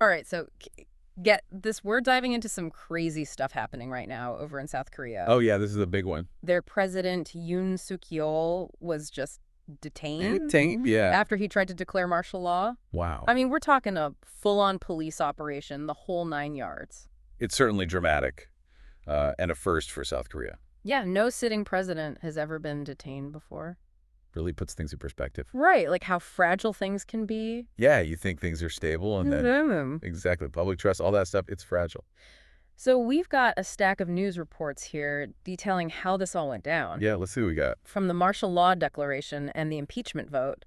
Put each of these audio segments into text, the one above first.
All right, so get this. We're diving into some crazy stuff happening right now over in South Korea. Oh, yeah, this is a big one. Their president, Yoon Yeol, was just detained Tank, yeah. after he tried to declare martial law. Wow. I mean, we're talking a full-on police operation, the whole 9 yards. It's certainly dramatic and a first for South Korea. Yeah, no sitting president has ever been detained before. Really puts things in perspective. Right, like how fragile things can be. Yeah, you think things are stable and then exactly, public trust, all that stuff, it's fragile. So we've got a stack of news reports here detailing how this all went down. Yeah, let's see what we got. From the martial law declaration and the impeachment vote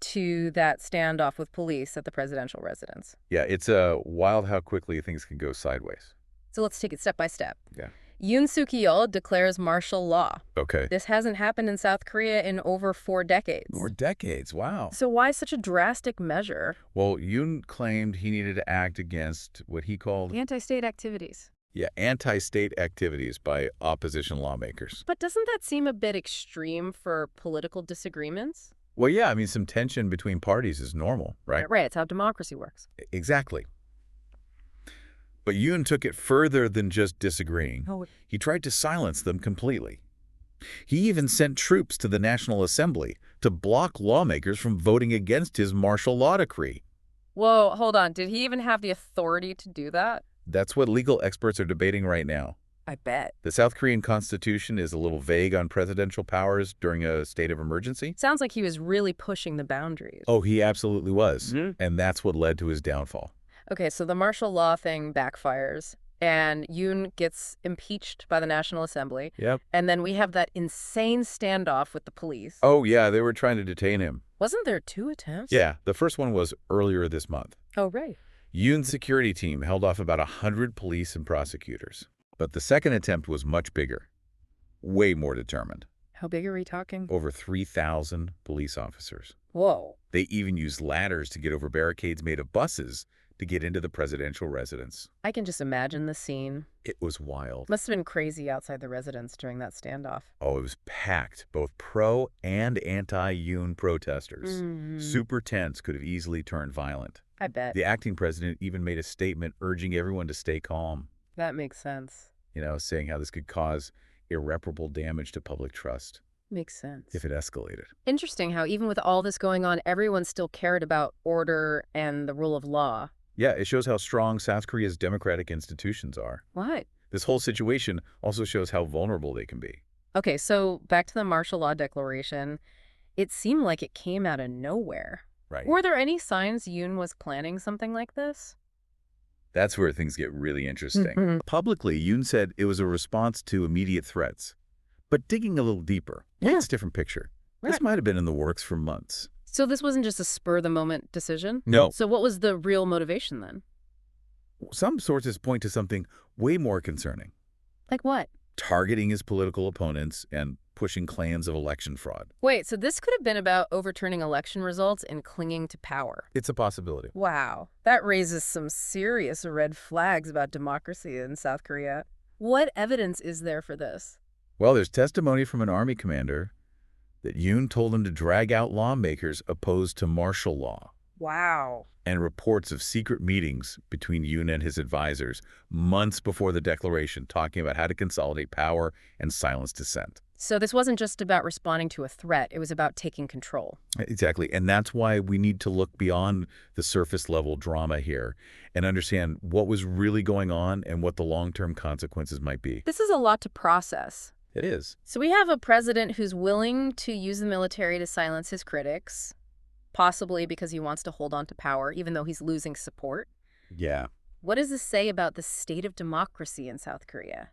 to that standoff with police at the presidential residence. Yeah, it's wild how quickly things can go sideways. So let's take it step by step. Yeah. Yoon Yeol declares martial law. Okay. This hasn't happened in South Korea in over 4 decades. 4 decades, wow. So why such a drastic measure? Well, Yoon claimed he needed to act against what he called Anti-state activities. anti-state activities by opposition lawmakers. But doesn't that seem a bit extreme for political disagreements? Well, yeah, I mean, some tension between parties is normal, right? Right, it's how democracy works. Exactly. But Yoon took it further than just disagreeing. Oh. He tried to silence them completely. He even sent troops to the National Assembly to block lawmakers from voting against his martial law decree. Whoa, hold on. Did he even have the authority to do that? That's what legal experts are debating right now. I bet. The South Korean constitution is a little vague on presidential powers during a state of emergency. Sounds like he was really pushing the boundaries. Oh, he absolutely was. And that's what led to his downfall. Okay, so the martial law thing backfires, and Yoon gets impeached by the National Assembly. Yep. And then we have that insane standoff with the police. Oh, yeah, they were trying to detain him. Wasn't there 2 attempts? Yeah, the first one was earlier this month. Oh, right. Yoon's security team held off about 100 police and prosecutors. But the second attempt was much bigger, way more determined. How big are we talking? Over 3,000 police officers. Whoa. They even used ladders to get over barricades made of buses to get into the presidential residence. I can just imagine the scene. It was wild. Must have been crazy outside the residence during that standoff. Oh, it was packed, both pro and anti-Yoon protesters. Super tense, could have easily turned violent. I bet. The acting president even made a statement urging everyone to stay calm. That makes sense. You know, saying how this could cause irreparable damage to public trust Makes sense. if it escalated. Interesting how even with all this going on, everyone still cared about order and the rule of law. Yeah, it shows how strong South Korea's democratic institutions are. What? This whole situation also shows how vulnerable they can be. Okay, so back to the martial law declaration. It seemed like it came out of nowhere. Right. Were there any signs Yoon was planning something like this? That's where things get really interesting. Publicly, Yoon said it was a response to immediate threats. But digging a little deeper, it's a different picture. This might have been in the works for months. So this wasn't just a spur-of-the-moment decision? No. So what was the real motivation then? Some sources point to something way more concerning. Like what? Targeting his political opponents and pushing claims of election fraud. Wait, so this could have been about overturning election results and clinging to power. It's a possibility. Wow, that raises some serious red flags about democracy in South Korea. What evidence is there for this? Well, there's testimony from an army commander that Yoon told him to drag out lawmakers opposed to martial law. Wow. And reports of secret meetings between Yoon and his advisors months before the declaration, talking about how to consolidate power and silence dissent. So this wasn't just about responding to a threat, it was about taking control. Exactly, and that's why we need to look beyond the surface-level drama here and understand what was really going on and what the long-term consequences might be. This is a lot to process. It is. So we have a president who's willing to use the military to silence his critics, possibly because he wants to hold on to power, even though he's losing support. Yeah. What does this say about the state of democracy in South Korea?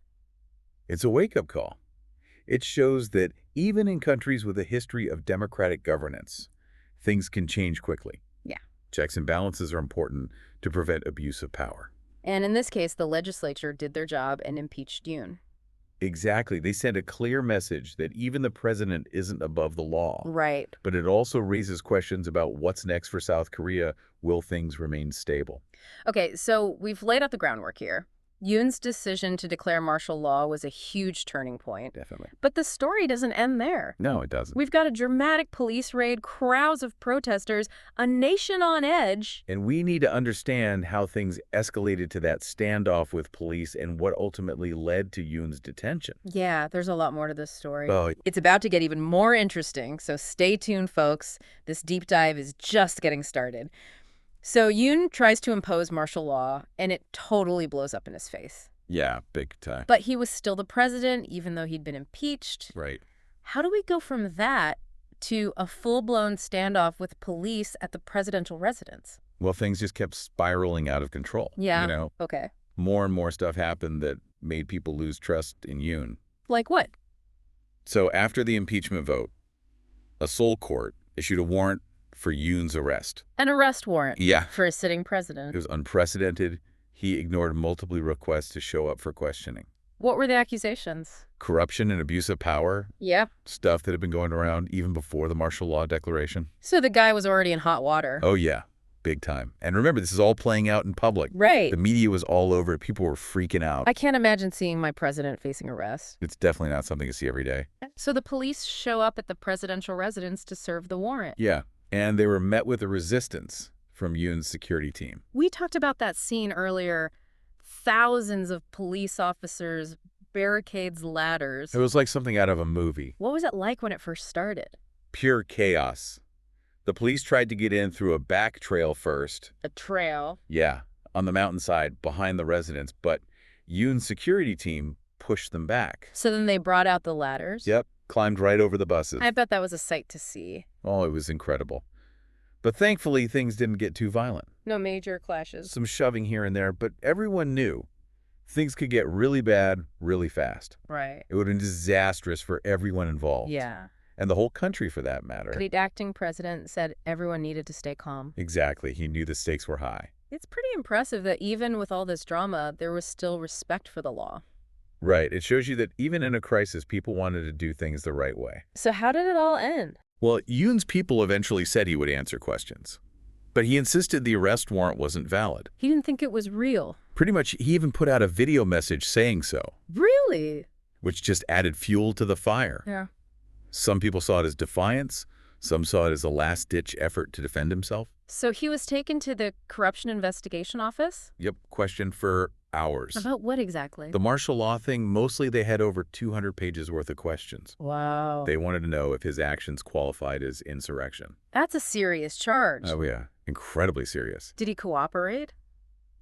It's a wake-up call. It shows that even in countries with a history of democratic governance, things can change quickly. Yeah. Checks and balances are important to prevent abuse of power. And in this case, the legislature did their job and impeached Yoon. Exactly. They send a clear message that even the president isn't above the law. Right. But it also raises questions about what's next for South Korea. Will things remain stable? Okay, so we've laid out the groundwork here. Yoon's decision to declare martial law was a huge turning point. Definitely. But the story doesn't end there. No, it doesn't. We've got a dramatic police raid, crowds of protesters, a nation on edge. And we need to understand how things escalated to that standoff with police and what ultimately led to Yoon's detention. Yeah, there's a lot more to this story. Oh, It's about to get even more interesting, so stay tuned, folks. This deep dive is just getting started. So Yoon tries to impose martial law, and it totally blows up in his face. yeah, big time. But he was still the president, even though he'd been impeached. Right. How do we go from that to a full-blown standoff with police at the presidential residence? Well, things just kept spiraling out of control. Yeah. You know, Okay. more and more stuff happened that made people lose trust in Yoon. Like what? So after the impeachment vote, a Seoul court issued a warrant for Yoon's arrest. An arrest warrant. Yeah. For a sitting It president. was unprecedented. He ignored multiple requests to show up for questioning. What were the accusations? Corruption and abuse of power, Yeah. stuff that had been going around even before the martial law declaration. So the guy was already in hot water. Oh, yeah. Big time. And remember, this is all playing out in public. Right. The media was all over it. People were freaking out. I can't imagine seeing my president facing arrest. It's definitely not something you see every day. So the police show up at the presidential residence to serve the warrant. Yeah. And they were met with a resistance from Yoon's security team. We talked about that scene earlier. Thousands of police officers, barricades, ladders. It was like something out of a movie. What was it like when it first started? Pure chaos. The police tried to get in through a back trail first. A trail. Yeah, on the mountainside behind the residence, but Yoon's security team pushed them back. So then they brought out the ladders? Yep, climbed right over the buses. I bet that was a sight to see. Oh, it was incredible. But thankfully, things didn't get too violent. No major clashes. Some shoving here and there, but everyone knew things could get really bad really fast. Right. It would have been disastrous for everyone involved. Yeah. And the whole country, for that matter. The acting president said everyone needed to stay calm. Exactly. He knew the stakes were high. It's pretty impressive that even with all this drama, there was still respect for the law. Right. It shows you that even in a crisis, people wanted to do things the right way. So how did it all end? Well, Yoon's people eventually said he would answer questions. But he insisted the arrest warrant wasn't valid. He didn't think it was real. Pretty much, he even put out a video message saying so, Really? which just added fuel to the fire. Yeah. Some people saw it as defiance. Some saw it as a last-ditch effort to defend himself. So he was taken to the Corruption Investigation Office? Yep, questioned for hours. About what exactly? The martial law thing, mostly they had over 200 pages worth of questions. Wow. They wanted to know if his actions qualified as insurrection. That's a serious charge. Oh, yeah. Incredibly serious. Did he cooperate?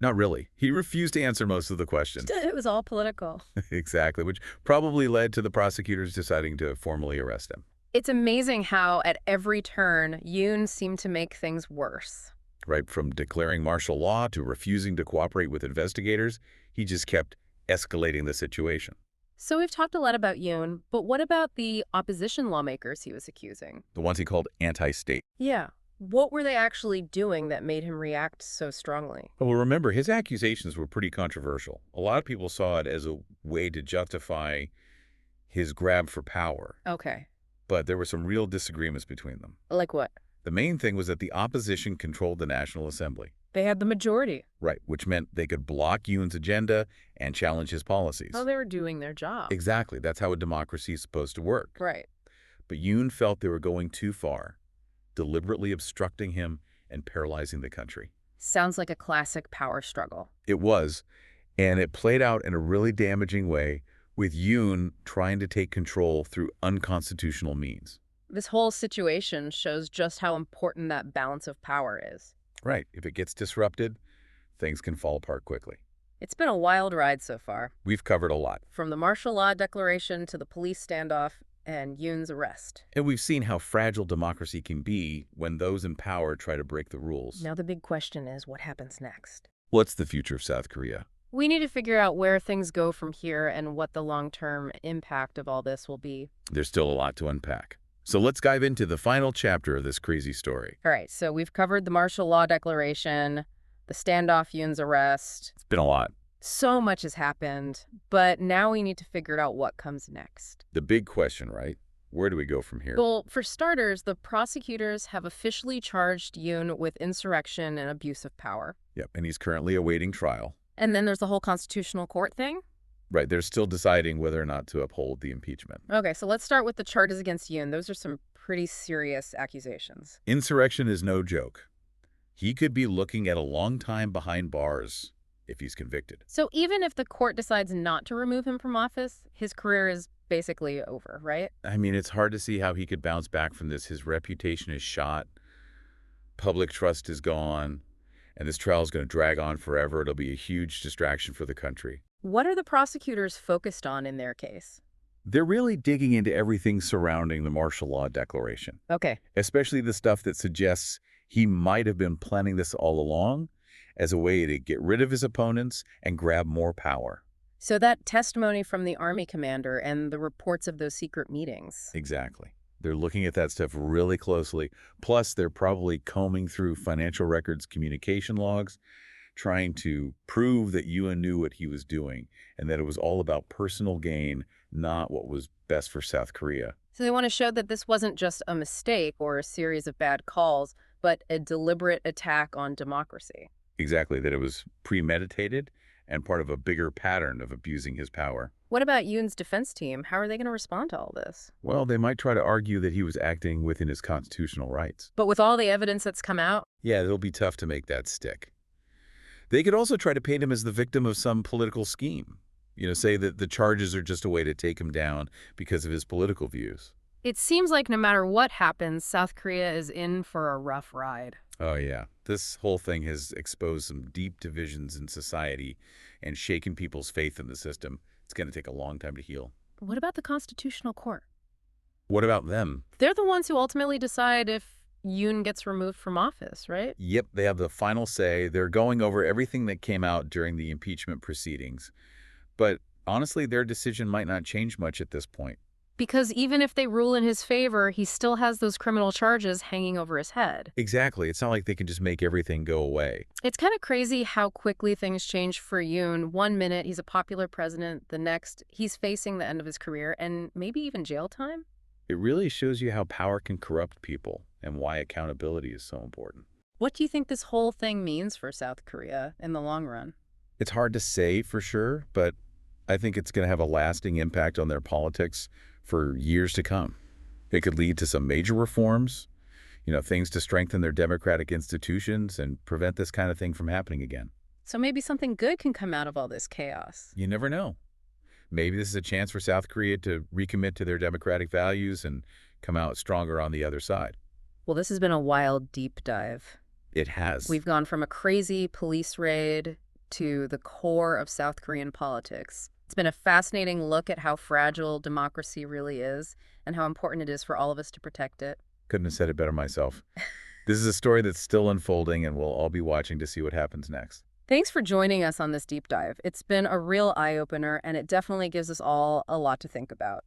Not really. He refused to answer most of the questions. It was all political. Exactly, which probably led to the prosecutors deciding to formally arrest him. It's amazing how, at every turn, Yoon seemed to make things worse. Right from declaring martial law to refusing to cooperate with investigators, he just kept escalating the situation. So we've talked a lot about Yoon, but what about the opposition lawmakers he was accusing? The ones he called anti-state. Yeah. What were they actually doing that made him react so strongly? Well, remember, his accusations were pretty controversial. A lot of people saw it as a way to justify his grab for power. Okay. But there were some real disagreements between them. Like what? The main thing was that the opposition controlled the National Assembly. They had the majority. Right, which meant they could block Yoon's agenda and challenge his policies. Oh, they were doing their job. Exactly. That's how a democracy is supposed to work. Right. But Yoon felt they were going too far, deliberately obstructing him and paralyzing the country. Sounds like a classic power struggle. It was, and it played out in a really damaging way, with Yoon trying to take control through unconstitutional means. This whole situation shows just how important that balance of power is. Right. If it gets disrupted, things can fall apart quickly. It's been a wild ride so far. We've covered a lot. From the martial law declaration to the police standoff and Yoon's arrest. And we've seen how fragile democracy can be when those in power try to break the rules. Now the big question is, what happens next? What's the future of South Korea? We need to figure out where things go from here and what the long-term impact of all this will be. There's still a lot to unpack. So let's dive into the final chapter of this crazy story. All right, so we've covered the martial law declaration, the standoff, Yoon's arrest. It's been a lot. So much has happened, but now we need to figure out what comes next. The big question, right? Where do we go from here? Well, for starters, the prosecutors have officially charged Yoon with insurrection and abuse of power. Yep, and he's currently awaiting trial. And then there's the whole constitutional court thing? Right, they're still deciding whether or not to uphold the impeachment. Okay, so let's start with the charges against Yoon. Those are some pretty serious accusations. Insurrection is no joke. He could be looking at a long time behind bars if he's convicted. So even if the court decides not to remove him from office, his career is basically over, right? I mean, it's hard to see how he could bounce back from this. His reputation is shot, public trust is gone, and this trial is going to drag on forever. It'll be a huge distraction for the country. What are the prosecutors focused on in their case? They're really digging into everything surrounding the martial law declaration, Okay. especially the stuff that suggests he might have been planning this all along as a way to get rid of his opponents and grab more power. So that testimony from the Army commander and the reports of those secret meetings. Exactly. They're looking at that stuff really closely. Plus, they're probably combing through financial records, communication logs, trying to prove that Yoon knew what he was doing and that it was all about personal gain, not what was best for South Korea. So they want to show that this wasn't just a mistake or a series of bad calls, but a deliberate attack on democracy. Exactly, that it was premeditated and part of a bigger pattern of abusing his power. What about Yoon's defense team? How are they going to respond to all this? Well, they might try to argue that he was acting within his constitutional rights. But with all the evidence that's come out, Yeah, it'll be tough to make that stick. They could also try to paint him as the victim of some political scheme. Say that the charges are just a way to take him down because of his political views. it seems like no matter what happens, South Korea is in for a rough ride. Oh, yeah. This whole thing has exposed some deep divisions in society and shaken people's faith in the system. It's going to take a long time to heal. What about the Constitutional Court? What about them? They're the ones who ultimately decide if Yoon gets removed from office, right? Yep, they have the final say. They're going over everything that came out during the impeachment proceedings. But honestly, their decision might not change much at this point. Because even if they rule in his favor, he still has those criminal charges hanging over his head. Exactly. It's not like they can just make everything go away. It's kind of crazy how quickly things change for Yoon. One minute, he's a popular president. The next, he's facing the end of his career and maybe even jail time. It really shows you how power can corrupt people and why accountability is so important. What do you think this whole thing means for South Korea in the long run? It's hard to say for sure, but I think it's going to have a lasting impact on their politics for years to come. It could lead to some major reforms, things to strengthen their democratic institutions and prevent this kind of thing from happening again. So maybe something good can come out of all this chaos. You never know. Maybe this is a chance for South Korea to recommit to their democratic values and come out stronger on the other side. Well, this has been a wild deep dive. It has. We've gone from a crazy police raid to the core of South Korean politics. It's been a fascinating look at how fragile democracy really is and how important it is for all of us to protect it. Couldn't have said it better myself. This is a story that's still unfolding, and we'll all be watching to see what happens next. Thanks for joining us on this deep dive. It's been a real eye-opener, and it definitely gives us all a lot to think about.